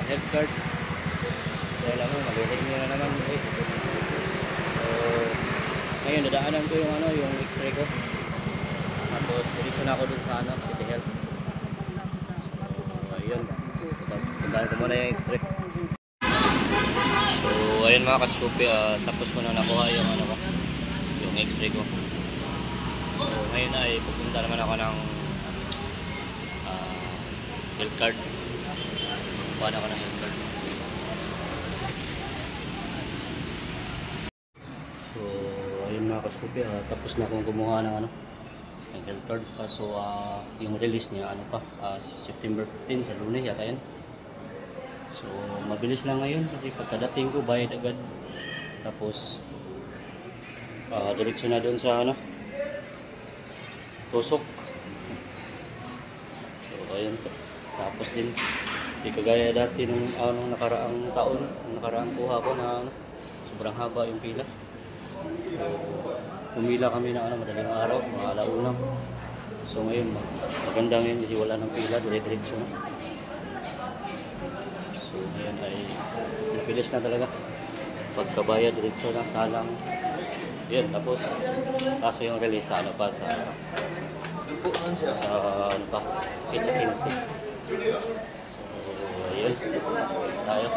health card. Dahil malulog nyo na naman. So, ngayon dadaanan ko yung yung x-ray ko. Tapos diretso na ako dun sa City Health. So, ayun. Puntahan ko muna yung x-ray. So, ayun mga ka-Scoopy, tapos ko na nakuha yung yung x-ray ko. So, ngayon ay pupunta naman ako ng health card. Kuha na ako ng health card. So, ayun mga ka-Scoopy, tapos na akong kumuha ng ng health card. Kaso yung release niya September 15 sa Lunes yata yun. So, mabilis lang ngayon kasi pagkadating ko bayad agad. Tapos diretso na doon sa tusok. So, ayun. Tapos din di kagaya dati nung nakaraang taon, nakaraang kuha ko na sobrang haba yung pila. So, pumila kami na madaling araw, mga alauna. So ngayon maganda ngayon kasi wala nang pila, dire-diretso na. So ngayon ay mabilis na talaga. Pagkabayad diretso na salang. Yan, tapos kaso yung release sa pizza 15. So ayun tayo.